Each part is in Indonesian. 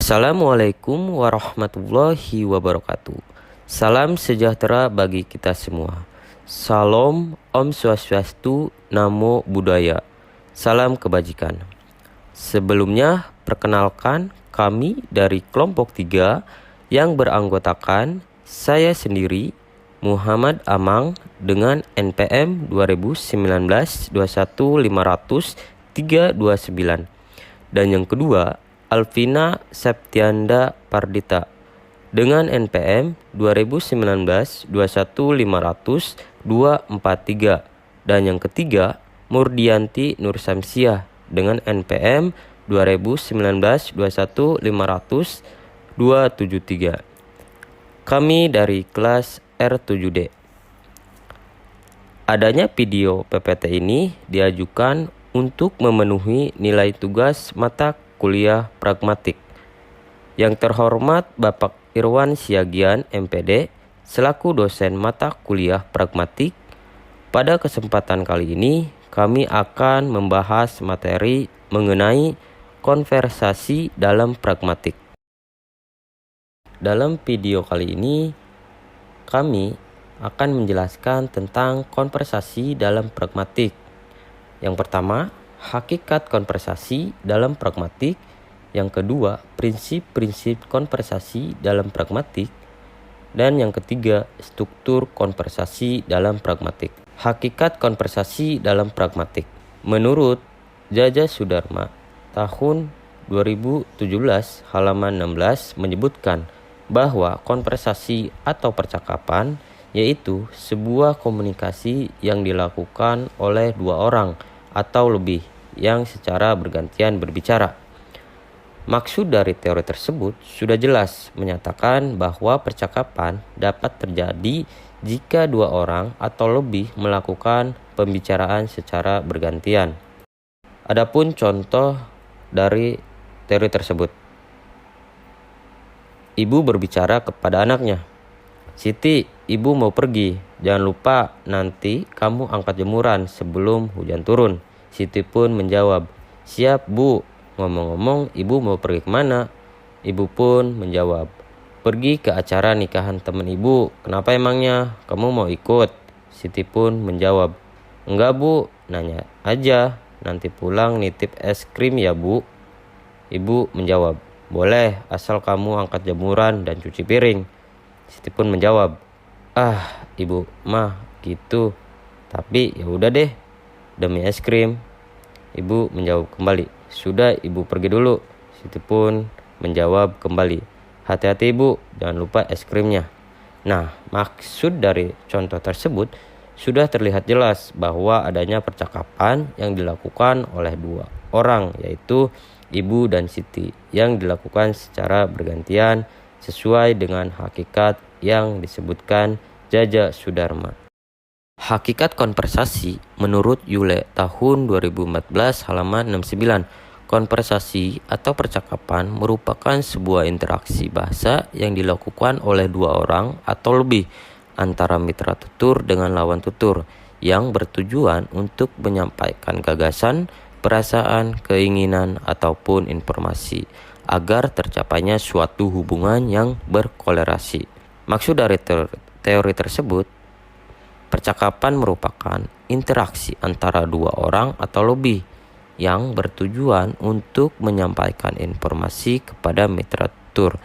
Assalamualaikum warahmatullahi wabarakatuh. Salam sejahtera bagi kita semua. Salam, Om Swastiastu, Namo Buddhaya. Salam kebajikan. Sebelumnya, perkenalkan kami dari kelompok 3 yang beranggotakan saya sendiri, Muhammad Amang dengan NPM 2019-21-500-329. Dan yang kedua, Alvina Septianda Pardita dengan NPM 2019-21-500-243. Dan yang ketiga, Murdianti Nur Samsiah dengan NPM 2019-21-500-273. Kami dari kelas R7D. Adanya video PPT ini diajukan untuk memenuhi nilai tugas mata kuliah pragmatik. Yang terhormat Bapak Irwan Siagian MPD selaku dosen mata kuliah pragmatik. Pada kesempatan kali ini kami akan membahas materi mengenai konversasi dalam pragmatik. Dalam video kali ini kami akan menjelaskan tentang konversasi dalam pragmatik. Yang pertama, hakikat konversasi dalam pragmatik. Yang kedua, prinsip-prinsip konversasi dalam pragmatik. Dan yang ketiga, struktur konversasi dalam pragmatik. Hakikat konversasi dalam pragmatik. Menurut Jaja Sudarma, tahun 2017 halaman 16 menyebutkan bahwa konversasi atau percakapan yaitu sebuah komunikasi yang dilakukan oleh dua orang atau lebih yang secara bergantian berbicara. Maksud dari teori tersebut sudah jelas menyatakan bahwa percakapan dapat terjadi jika dua orang atau lebih melakukan pembicaraan secara bergantian. Adapun contoh dari teori tersebut. Ibu berbicara kepada anaknya, "Siti, ibu mau pergi. Jangan lupa nanti kamu angkat jemuran sebelum hujan turun." Siti pun menjawab, "Siap, Bu." Ngomong-ngomong, ibu mau pergi kemana? Ibu pun menjawab, "Pergi ke acara nikahan teman ibu." "Kenapa emangnya? Kamu mau ikut?" Siti pun menjawab, "Enggak, Bu. Nanya aja. Nanti pulang nitip es krim ya, Bu." Ibu menjawab, "Boleh, asal kamu angkat jemuran dan cuci piring." Siti pun menjawab, "Ibu mah gitu. Tapi ya udah deh, demi es krim." Ibu menjawab kembali, "Sudah, ibu pergi dulu." Siti pun menjawab kembali, "Hati-hati ibu, jangan lupa es krimnya." Nah, maksud dari contoh tersebut sudah terlihat jelas bahwa adanya percakapan yang dilakukan oleh dua orang, yaitu ibu dan Siti, yang dilakukan secara bergantian sesuai dengan hakikat yang disebutkan Jaja Sudarma. Hakikat konversasi menurut Yule tahun 2014 halaman 69. Konversasi atau percakapan merupakan sebuah interaksi bahasa yang dilakukan oleh dua orang atau lebih antara mitra tutur dengan lawan tutur yang bertujuan untuk menyampaikan gagasan, perasaan, keinginan, ataupun informasi agar tercapainya suatu hubungan yang berkolerasi. Maksud dari teori tersebut, percakapan merupakan interaksi antara dua orang atau lebih yang bertujuan untuk menyampaikan informasi kepada mitra tutur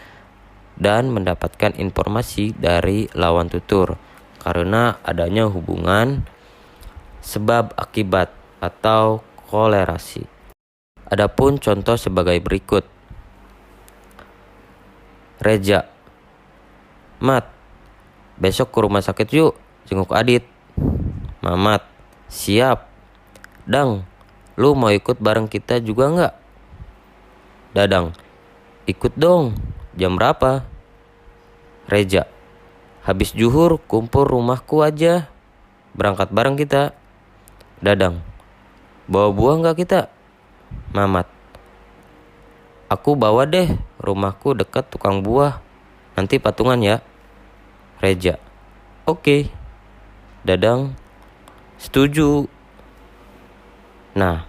dan mendapatkan informasi dari lawan tutur karena adanya hubungan sebab akibat atau kolerasi. Adapun contoh sebagai berikut. Reja, "Mat, besok ke rumah sakit yuk, jenguk Adit." Mamat, "Siap." "Dang, lu mau ikut bareng kita juga nggak?" Dadang, "Ikut dong. Jam berapa?" Reja, "Habis zuhur kumpul rumahku aja. Berangkat bareng kita." Dadang, "Bawa buah nggak kita?" Mamat, "Aku bawa deh, rumahku dekat tukang buah. Nanti patungan ya." Reja, "Oke." Dadang, "Setuju." Nah,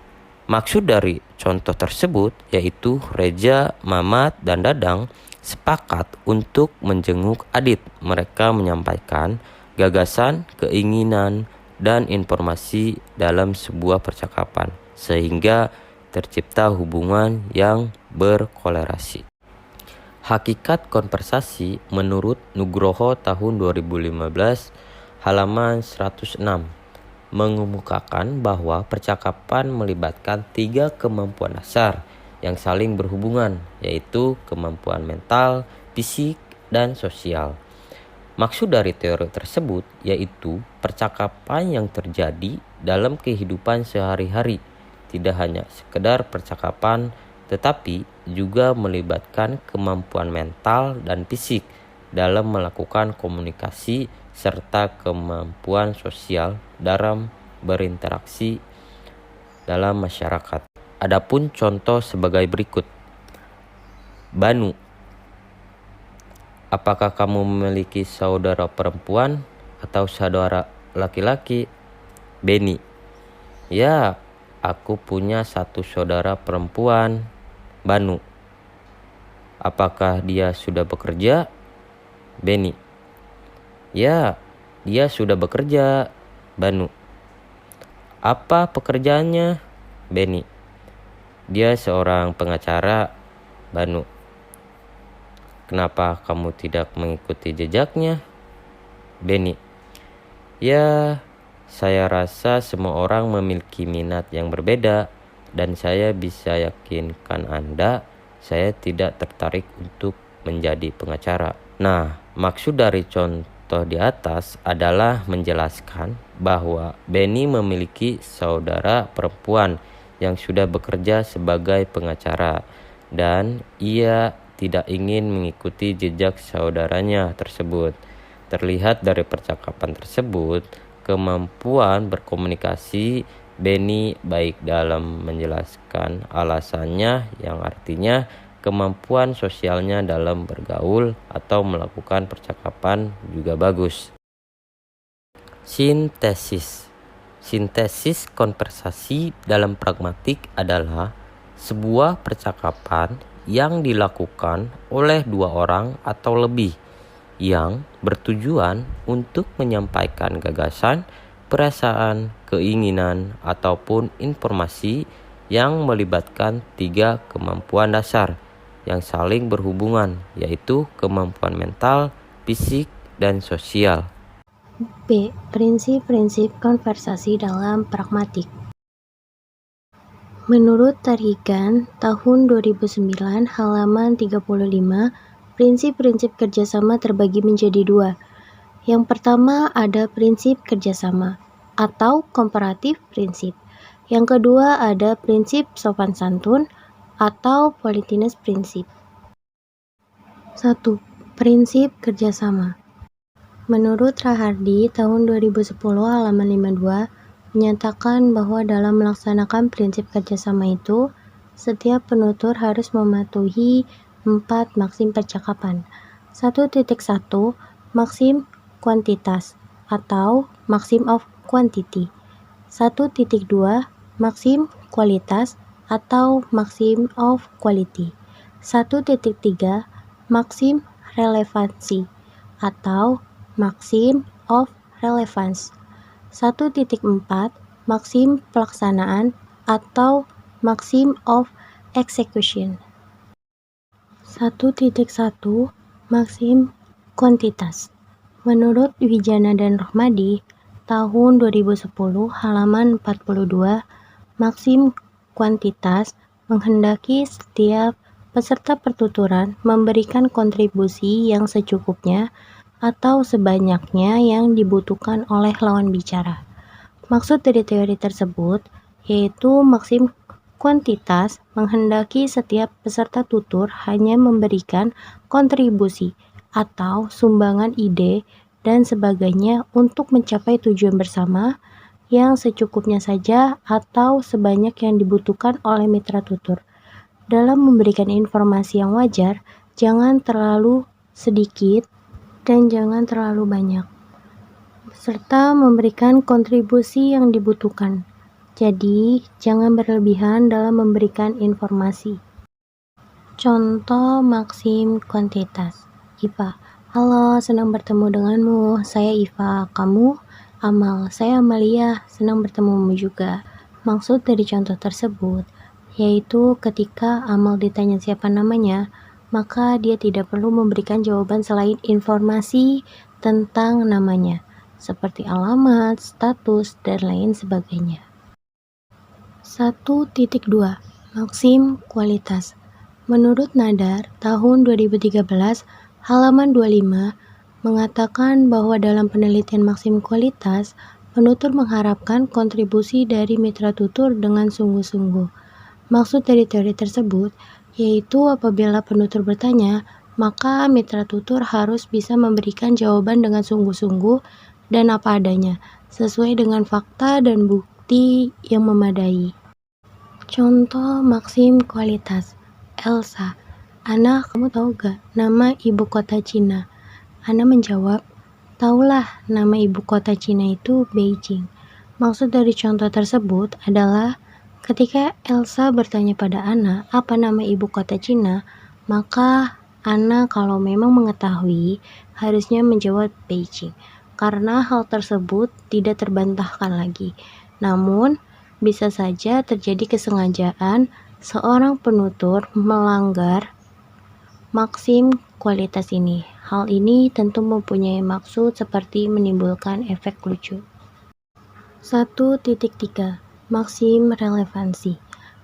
Maksud dari contoh tersebut yaitu Reja, Mamat, dan Dadang sepakat untuk menjenguk Adit. Mereka menyampaikan gagasan, keinginan, dan informasi dalam sebuah percakapan sehingga tercipta hubungan yang berkolerasi. Hakikat konversasi menurut Nugroho tahun 2015 halaman 106 mengemukakan bahwa percakapan melibatkan 3 kemampuan dasar yang saling berhubungan, yaitu kemampuan mental, fisik, dan sosial. Maksud dari teori tersebut yaitu percakapan yang terjadi dalam kehidupan sehari-hari, tidak hanya sekedar percakapan, tetapi juga melibatkan kemampuan mental dan fisik dalam melakukan komunikasi serta kemampuan sosial dalam berinteraksi dalam masyarakat. Adapun contoh sebagai berikut. Banu, apakah kamu memiliki saudara perempuan atau saudara laki-laki? Beni, ya, aku punya 1 saudara perempuan. Banu, apakah dia sudah bekerja? Beni, ya, dia sudah bekerja. Banu, apa pekerjaannya? Beni, dia seorang pengacara. Banu, kenapa kamu tidak mengikuti jejaknya? Beni, ya, saya rasa semua orang memiliki minat yang berbeda dan saya bisa yakinkan Anda, saya tidak tertarik untuk menjadi pengacara. Nah, maksud dari contoh di atas adalah menjelaskan bahwa Beni memiliki saudara perempuan yang sudah bekerja sebagai pengacara dan ia tidak ingin mengikuti jejak saudaranya tersebut. Terlihat dari percakapan tersebut, kemampuan berkomunikasi Beni baik dalam menjelaskan alasannya yang artinya kemampuan sosialnya dalam bergaul atau melakukan percakapan juga bagus. Sintesis. Sintesis konversasi dalam pragmatik adalah sebuah percakapan yang dilakukan oleh 2 orang atau lebih yang bertujuan untuk menyampaikan gagasan, perasaan, keinginan, ataupun informasi yang melibatkan 3 kemampuan dasar yang saling berhubungan, yaitu kemampuan mental, fisik, dan sosial. B. Prinsip-prinsip konversasi dalam pragmatik. Menurut Tarhigan tahun 2009 halaman 35, prinsip-prinsip kerjasama terbagi menjadi 2. Yang pertama ada prinsip kerjasama atau komparatif prinsip. Yang kedua ada prinsip sopan santun atau politeness prinsip. 1. Prinsip kerjasama. Menurut Rahardi tahun 2010 halaman 52 menyatakan bahwa dalam melaksanakan prinsip kerjasama itu, setiap penutur harus mematuhi 4 maksim percakapan. 1.1 Maksim kuantitas atau maxim of quantity. 1.2 Maksim kualitas atau maxim of quality. 1.3 Maksim relevansi atau maxim of relevance. 1.4 Maksim pelaksanaan atau maxim of execution. 1.1 Maksim kuantitas. Menurut Wijana dan Rohmadi tahun 2010 halaman 42, maksim kuantitas menghendaki setiap peserta pertuturan memberikan kontribusi yang secukupnya atau sebanyaknya yang dibutuhkan oleh lawan bicara. Maksud dari teori tersebut yaitu maksim kuantitas menghendaki setiap peserta tutur hanya memberikan kontribusi atau sumbangan ide dan sebagainya untuk mencapai tujuan bersama yang secukupnya saja atau sebanyak yang dibutuhkan oleh mitra tutur. Dalam memberikan informasi yang wajar, jangan terlalu sedikit dan jangan terlalu banyak, serta memberikan kontribusi yang dibutuhkan. Jadi, jangan berlebihan dalam memberikan informasi. Contoh maksim kuantitas. Iva, halo, senang bertemu denganmu. Saya Iva, kamu? Amal, saya Amalia, senang bertemumu juga. Maksud dari contoh tersebut, yaitu ketika Amal ditanya siapa namanya, maka dia tidak perlu memberikan jawaban selain informasi tentang namanya, seperti alamat, status, dan lain sebagainya. 1.2 Maksim kualitas. Menurut Nadar, tahun 2013, halaman 25, mengatakan bahwa dalam penelitian maksim kualitas, penutur mengharapkan kontribusi dari mitra tutur dengan sungguh-sungguh. Maksud dari teori tersebut, yaitu apabila penutur bertanya, maka mitra tutur harus bisa memberikan jawaban dengan sungguh-sungguh dan apa adanya, sesuai dengan fakta dan bukti yang memadai. Contoh maksim kualitas. Elsa, Ana, kamu tahu gak nama ibu kota Cina? Ana menjawab, taulah, nama ibu kota Cina itu Beijing. Maksud dari contoh tersebut adalah ketika Elsa bertanya pada Ana apa nama ibu kota Cina, maka Ana kalau memang mengetahui harusnya menjawab Beijing, karena hal tersebut tidak terbantahkan lagi. Namun, bisa saja terjadi kesengajaan seorang penutur melanggar maksim kualitas ini. Hal ini tentu mempunyai maksud seperti menimbulkan efek lucu. 1.3 Maksim relevansi.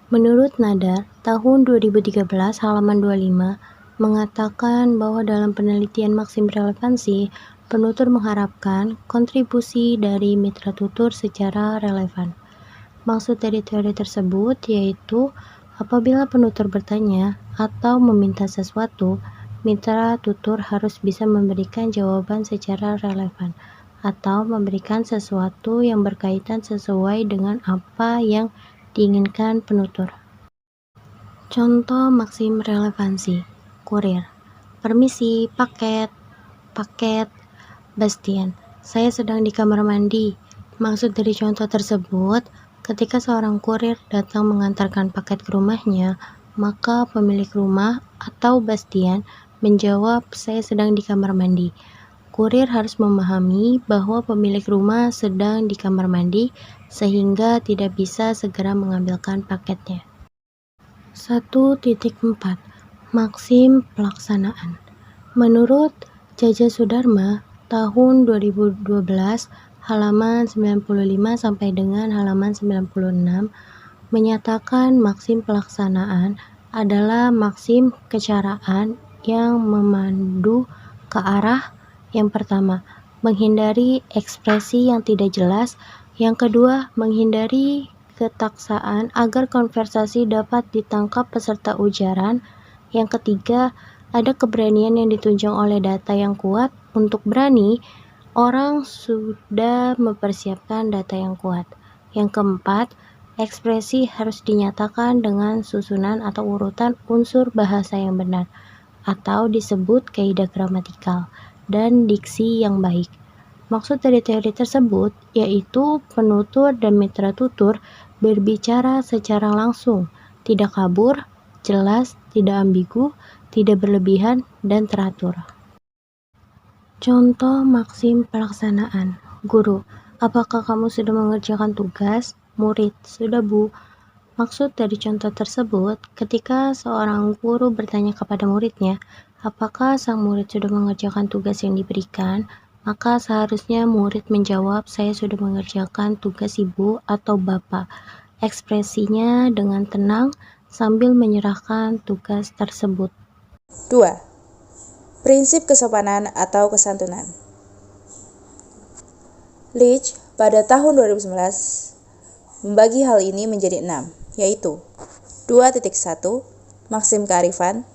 Menurut Nadar, tahun 2013 halaman 25 mengatakan bahwa dalam penelitian maksim relevansi, penutur mengharapkan kontribusi dari mitra tutur secara relevan. Maksud dari teori tersebut yaitu apabila penutur bertanya atau meminta sesuatu, mitra tutur harus bisa memberikan jawaban secara relevan atau memberikan sesuatu yang berkaitan sesuai dengan apa yang diinginkan penutur. Contoh maksim relevansi. Kurir. Permisi, paket. Bastian, saya sedang di kamar mandi. Maksud dari contoh tersebut, ketika seorang kurir datang mengantarkan paket ke rumahnya, maka pemilik rumah atau Bastian menjawab, saya sedang di kamar mandi. Kurir harus memahami bahwa pemilik rumah sedang di kamar mandi sehingga tidak bisa segera mengambilkan paketnya. 1.4 Maksim pelaksanaan. Menurut Jaja Sudarma, tahun 2012, halaman 95 sampai dengan halaman 96, menyatakan maksim pelaksanaan adalah maksim kecaraan yang memandu ke arah yang pertama, menghindari ekspresi yang tidak jelas. Yang kedua, menghindari ketaksaan agar konversasi dapat ditangkap peserta ujaran. Yang ketiga, ada keberanian yang ditunjang oleh data yang kuat. Untuk berani, orang sudah mempersiapkan data yang kuat. Yang keempat, ekspresi harus dinyatakan dengan susunan atau urutan unsur bahasa yang benar, atau disebut kaidah gramatikal, dan diksi yang baik. Maksud dari teori tersebut yaitu penutur dan mitra tutur berbicara secara langsung, tidak kabur, jelas, tidak ambigu, tidak berlebihan, dan teratur. Contoh maksim pelaksanaan. Guru, apakah kamu sudah mengerjakan tugas? Murid, sudah Bu. Maksud dari contoh tersebut, ketika seorang guru bertanya kepada muridnya, apakah sang murid sudah mengerjakan tugas yang diberikan, maka seharusnya murid menjawab, saya sudah mengerjakan tugas Ibu atau Bapak. Ekspresinya dengan tenang sambil menyerahkan tugas tersebut. 2. Prinsip kesopanan atau kesantunan. Leach pada tahun 2011 membagi hal ini menjadi 6, yaitu 2.1 Maksim kearifan,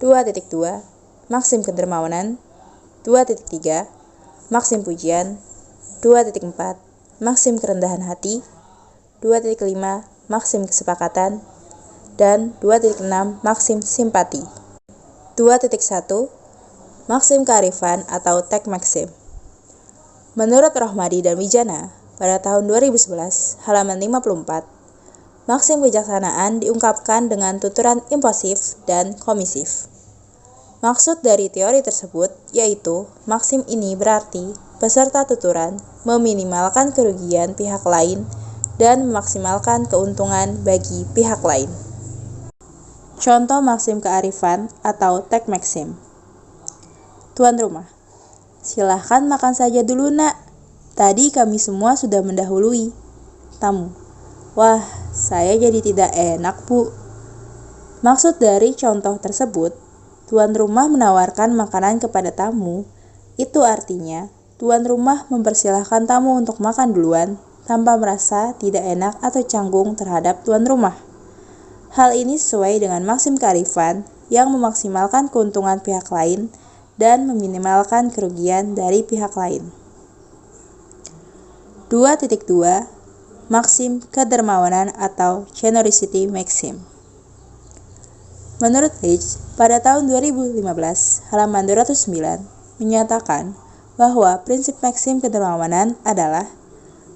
2.2 Maksim kedermawanan, 2.3 Maksim pujian, 2.4 Maksim kerendahan hati, 2.5 Maksim kesepakatan, dan 2.6 Maksim simpati. 2.1 Maksim kearifan atau tag maxim. Menurut Rohmadi dan Wijana, pada tahun 2011, halaman 54, maksim kebijaksanaan diungkapkan dengan tuturan impulsif dan komisif. Maksud dari teori tersebut yaitu maksim ini berarti peserta tuturan meminimalkan kerugian pihak lain dan memaksimalkan keuntungan bagi pihak lain. Contoh maksim kearifan atau tag maxim. Tuan rumah, silahkan makan saja dulu nak. Tadi kami semua sudah mendahului. Tamu, wah saya jadi tidak enak bu. Maksud dari contoh tersebut, tuan rumah menawarkan makanan kepada tamu. Itu artinya tuan rumah mempersilahkan tamu untuk makan duluan tanpa merasa tidak enak atau canggung terhadap tuan rumah. Hal ini sesuai dengan maksim kearifan yang memaksimalkan keuntungan pihak lain dan meminimalkan kerugian dari pihak lain. 2.2 Maksim kedermawanan atau generosity maxim. Menurut Leach, pada tahun 2015, halaman 209, menyatakan bahwa prinsip maksim kedermawanan adalah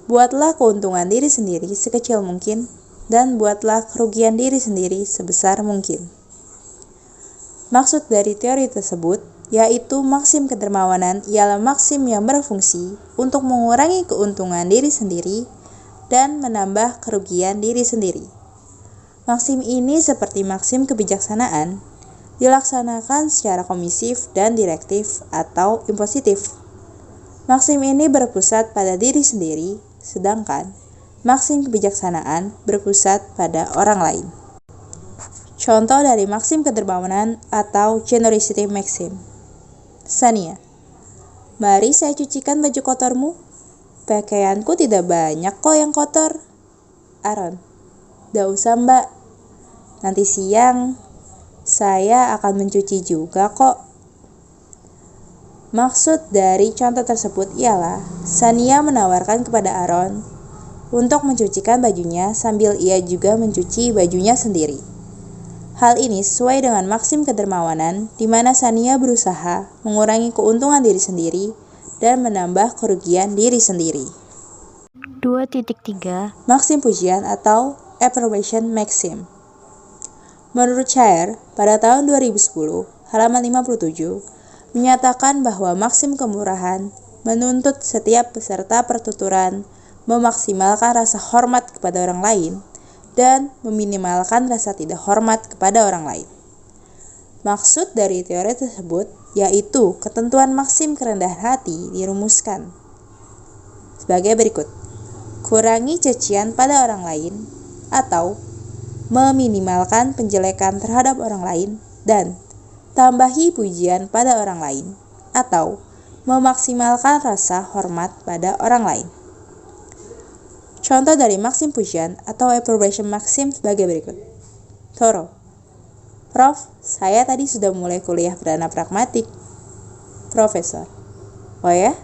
buatlah keuntungan diri sendiri sekecil mungkin dan buatlah kerugian diri sendiri sebesar mungkin. Maksud dari teori tersebut yaitu maksim kedermawanan ialah maksim yang berfungsi untuk mengurangi keuntungan diri sendiri dan menambah kerugian diri sendiri. Maksim ini seperti maksim kebijaksanaan dilaksanakan secara komisif dan direktif atau impositif. Maksim ini berpusat pada diri sendiri, sedangkan maksim kebijaksanaan berpusat pada orang lain. Contoh dari maksim kedermawanan atau generosity maxim. Sania, mari saya cucikan baju kotormu. Pakaianku tidak banyak kok yang kotor. Aaron, tidak usah mbak. Nanti siang saya akan mencuci juga kok. Maksud dari contoh tersebut ialah Sania menawarkan kepada Aaron untuk mencucikan bajunya sambil ia juga mencuci bajunya sendiri. Hal ini sesuai dengan maksim kedermawanan di mana Sania berusaha mengurangi keuntungan diri sendiri dan menambah kerugian diri sendiri. 2.3 Maksim pujian atau approbation maxim. Menurut Chair, pada tahun 2010, halaman 57, menyatakan bahwa maksim kemurahan menuntut setiap peserta pertuturan memaksimalkan rasa hormat kepada orang lain dan meminimalkan rasa tidak hormat kepada orang lain. Maksud dari teori tersebut yaitu ketentuan maksim kerendahan hati dirumuskan sebagai berikut. Kurangi cacian pada orang lain atau meminimalkan penjelekan terhadap orang lain dan tambahi pujian pada orang lain atau memaksimalkan rasa hormat pada orang lain. Contoh dari maksim pujian atau approbation maxim sebagai berikut. Toro, Prof, saya tadi sudah mulai kuliah perdana pragmatik. Profesor, oh ya?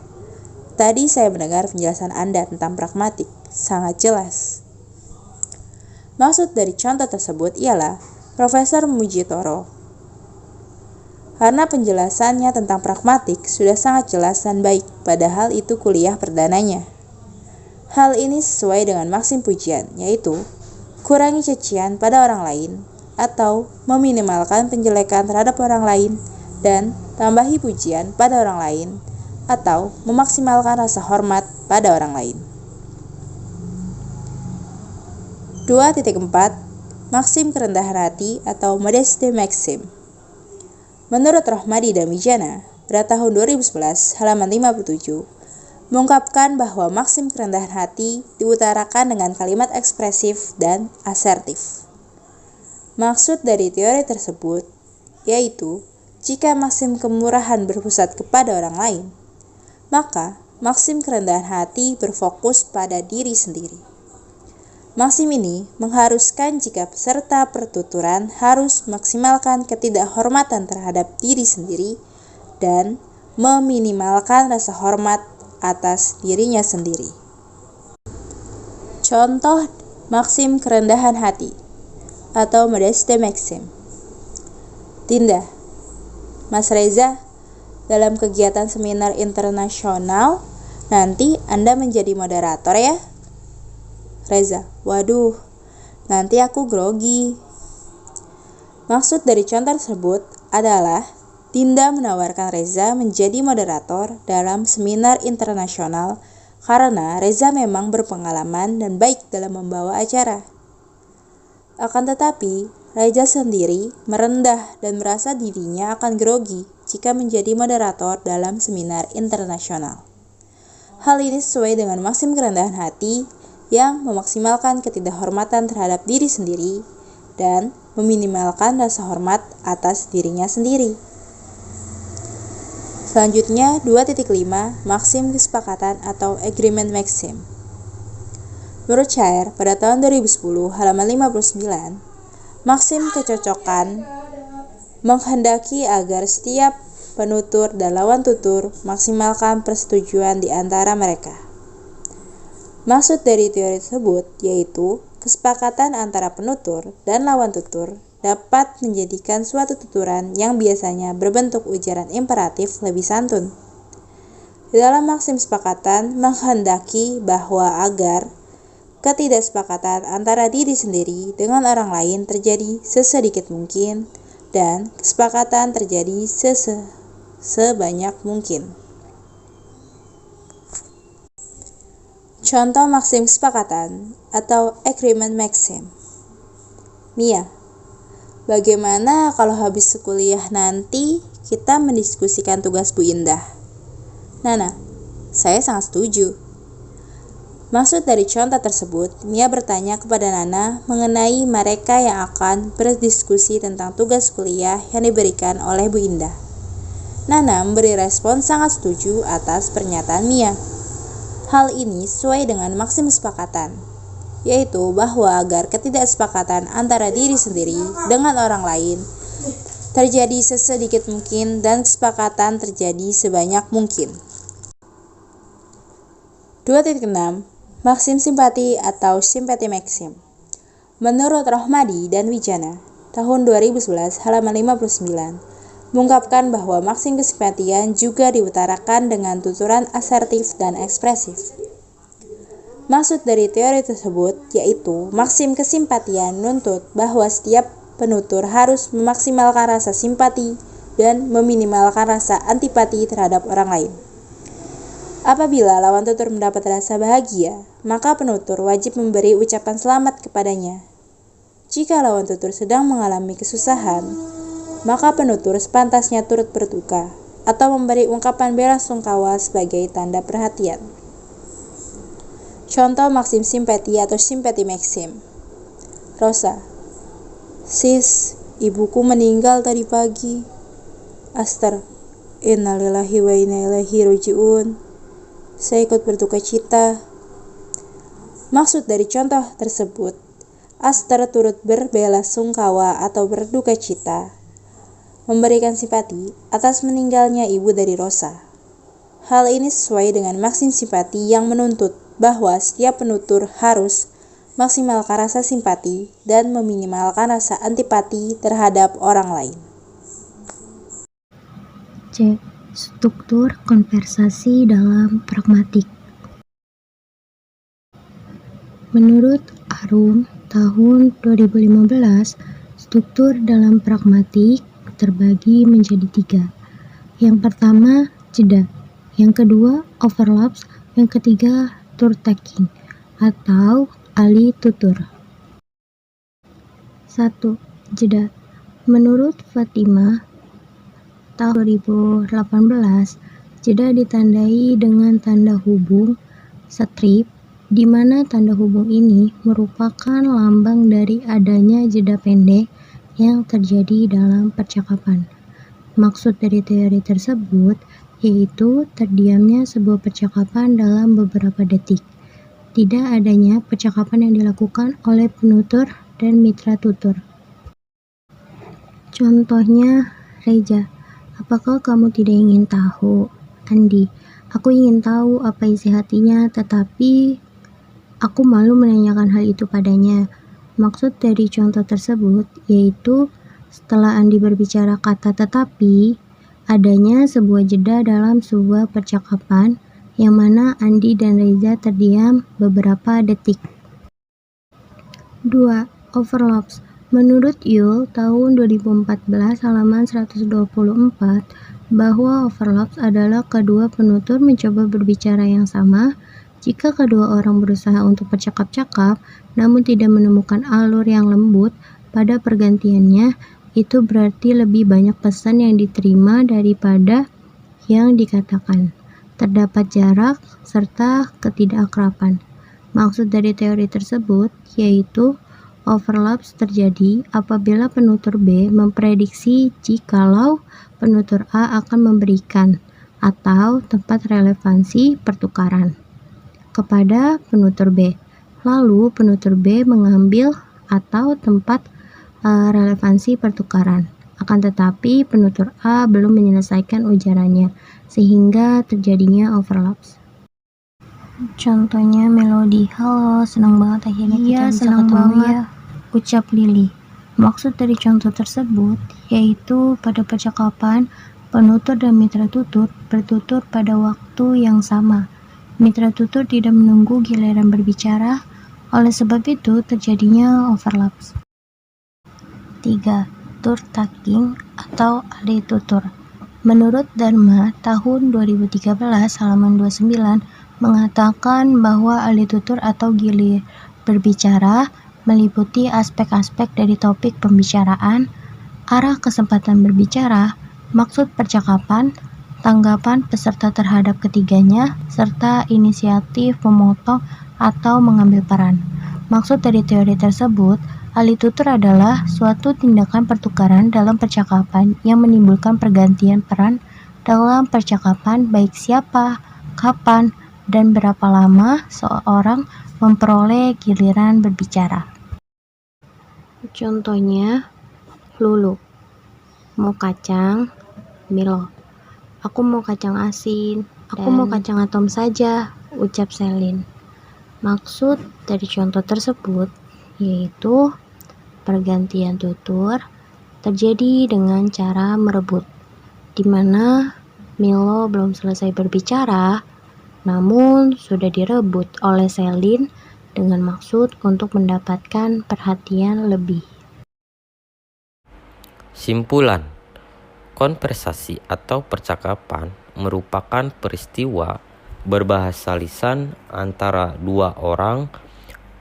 Tadi saya mendengar penjelasan Anda tentang pragmatik, sangat jelas. Maksud dari contoh tersebut ialah Profesor memuji Toro karena penjelasannya tentang pragmatik sudah sangat jelas dan baik, padahal itu kuliah perdananya. Hal ini sesuai dengan maksim pujian, yaitu kurangi cacian pada orang lain atau meminimalkan penjelekan terhadap orang lain dan tambahi pujian pada orang lain atau memaksimalkan rasa hormat pada orang lain. 2.4 Maksim kerendahan hati atau modesty maxim. Menurut Rohmadi dan Wijana, pada tahun 2011, halaman 57, mengungkapkan bahwa maksim kerendahan hati diutarakan dengan kalimat ekspresif dan asertif. Maksud dari teori tersebut yaitu jika maksim kemurahan berpusat kepada orang lain, maka maksim kerendahan hati berfokus pada diri sendiri. Maksim ini mengharuskan jika peserta pertuturan harus maksimalkan ketidakhormatan terhadap diri sendiri dan meminimalkan rasa hormat atas dirinya sendiri. Contoh maksim kerendahan hati atau modesty maxim. Tinda, Mas Reza, dalam kegiatan seminar internasional Nanti Anda menjadi moderator ya? Reza, waduh, nanti aku grogi. Maksud dari contoh tersebut adalah Dinda menawarkan Reza menjadi moderator dalam seminar internasional karena Reza memang berpengalaman dan baik dalam membawa acara. Akan tetapi, Reza sendiri merendah dan merasa dirinya akan grogi jika menjadi moderator dalam seminar internasional. Hal ini sesuai dengan maksim kerendahan hati yang memaksimalkan ketidakhormatan terhadap diri sendiri dan meminimalkan rasa hormat atas dirinya sendiri. Selanjutnya, 2.5 maksim kesepakatan atau agreement maxim. Menurut Shaer, pada tahun 2010 halaman 59, maksim kecocokan menghendaki agar setiap penutur dan lawan tutur maksimalkan persetujuan di antara mereka. Maksud dari teori tersebut yaitu kesepakatan antara penutur dan lawan tutur dapat menjadikan suatu tuturan yang biasanya berbentuk ujaran imperatif lebih santun. Di dalam maksim kesepakatan menghendaki bahwa agar ketidaksepakatan antara diri sendiri dengan orang lain terjadi sesedikit mungkin dan kesepakatan terjadi sebanyak mungkin. Contoh maksim kesepakatan atau agreement maxim. Mia, bagaimana kalau habis kuliah nanti kita mendiskusikan tugas Bu Indah? Nana, saya sangat setuju. Maksud dari contoh tersebut, Mia bertanya kepada Nana mengenai mereka yang akan berdiskusi tentang tugas kuliah yang diberikan oleh Bu Indah. Nana memberi respon sangat setuju atas pernyataan Mia. Hal ini sesuai dengan maksim kesepakatan, yaitu bahwa agar ketidaksepakatan antara diri sendiri dengan orang lain terjadi sesedikit mungkin dan kesepakatan terjadi sebanyak mungkin. 2.6 Maksim simpati atau sympathy maxim. Menurut Rohmadi dan Wijana, tahun 2011 halaman 59, mengungkapkan bahwa maksim kesimpatian juga diutarakan dengan tuturan asertif dan ekspresif. Maksud dari teori tersebut yaitu maksim kesimpatian menuntut bahwa setiap penutur harus memaksimalkan rasa simpati dan meminimalkan rasa antipati terhadap orang lain. Apabila lawan tutur mendapat rasa bahagia, maka penutur wajib memberi ucapan selamat kepadanya. Jika lawan tutur sedang mengalami kesusahan, maka penutur sepantasnya turut berduka atau memberi ungkapan bela sungkawa sebagai tanda perhatian. Contoh maksim simpati atau sympathy maxim. Rosa, sis, ibuku meninggal tadi pagi. Aster, innalillahi wa inna ilaihi raji'un. Saya ikut berduka cita. Maksud dari contoh tersebut, Aster turut berbela sungkawa atau berduka cita, memberikan simpati atas meninggalnya ibu dari Rosa. Hal ini sesuai dengan maksim simpati yang menuntut bahwa setiap penutur harus maksimalkan rasa simpati dan meminimalkan rasa antipati terhadap orang lain. C. Struktur konversasi dalam pragmatik. Menurut Arum, tahun 2015, struktur dalam pragmatik terbagi menjadi 3. Yang pertama, jeda. Yang kedua, overlaps. Yang ketiga, turn taking atau alih tutur. 1. Jeda. Menurut Fatimah, tahun 2018, jeda ditandai dengan tanda hubung strip, di mana tanda hubung ini merupakan lambang dari adanya jeda pendek yang terjadi dalam percakapan. Maksud dari teori tersebut yaitu terdiamnya sebuah percakapan dalam beberapa detik, tidak adanya percakapan yang dilakukan oleh penutur dan mitra tutur. Contohnya, Reza, apakah kamu tidak ingin tahu? Andi, aku ingin tahu apa isi hatinya, tetapi aku malu menanyakan hal itu padanya. Maksud dari contoh tersebut yaitu setelah Andi berbicara kata tetapi, adanya sebuah jeda dalam sebuah percakapan yang mana Andi dan Reza terdiam beberapa detik. 2. Overlaps. Menurut Yule tahun 2014 halaman 124 bahwa overlaps adalah kedua penutur mencoba berbicara yang sama. Jika kedua orang berusaha untuk bercakap-cakap namun tidak menemukan alur yang lembut pada pergantiannya, itu berarti lebih banyak pesan yang diterima daripada yang dikatakan. Terdapat jarak serta ketidakakraban. Maksud dari teori tersebut yaitu overlaps terjadi apabila penutur B memprediksi jikalau penutur A akan memberikan atau tempat relevansi pertukaran kepada penutur B. Lalu penutur B mengambil atau tempat relevansi pertukaran. Akan tetapi penutur A belum menyelesaikan ujarannya sehingga terjadinya overlaps. Contohnya melodi, halo, senang banget akhirnya kita bisa ketemu ya, ucap Lily. Maksud dari contoh tersebut yaitu pada percakapan, penutur dan mitra tutur bertutur pada waktu yang sama. Mitra tutur tidak menunggu giliran berbicara, oleh sebab itu terjadinya overlaps. 3. Tur taking atau alih tutur. Menurut Dharma tahun 2013 halaman 29 mengatakan bahwa alih tutur atau gilir berbicara meliputi aspek-aspek dari topik pembicaraan, arah kesempatan berbicara, maksud percakapan, tanggapan peserta terhadap ketiganya, serta inisiatif memotong atau mengambil peran. Maksud dari teori tersebut, alih tutur adalah suatu tindakan pertukaran dalam percakapan yang menimbulkan pergantian peran dalam percakapan baik siapa, kapan, dan berapa lama seorang memperoleh giliran berbicara. Contohnya, Lulu mau kacang, Milo aku mau kacang asin, aku mau kacang atom saja, ucap Selin. Maksud dari contoh tersebut yaitu pergantian tutur terjadi dengan cara merebut, di mana Milo belum selesai berbicara namun sudah direbut oleh Selin dengan maksud untuk mendapatkan perhatian lebih. Simpulan, konversasi atau percakapan merupakan peristiwa berbahasa lisan antara dua orang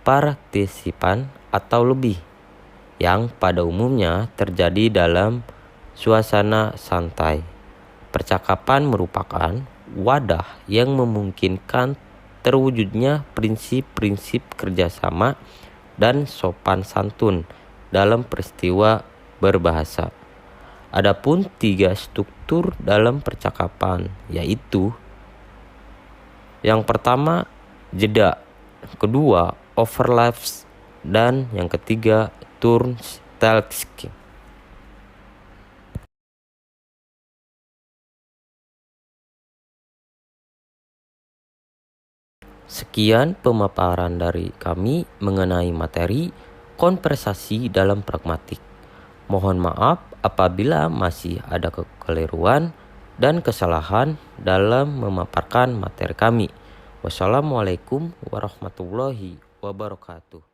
partisipan atau lebih yang pada umumnya terjadi dalam suasana santai. Percakapan merupakan wadah yang memungkinkan terwujudnya prinsip-prinsip kerjasama dan sopan santun dalam peristiwa berbahasa. Adapun 3 struktur dalam percakapan yaitu yang pertama jeda, kedua overlaps, dan yang ketiga turntaking. Sekian pemaparan dari kami mengenai materi konversasi dalam pragmatik. Mohon maaf apabila masih ada kekeliruan dan kesalahan dalam memaparkan materi kami. Wassalamualaikum warahmatullahi wabarakatuh.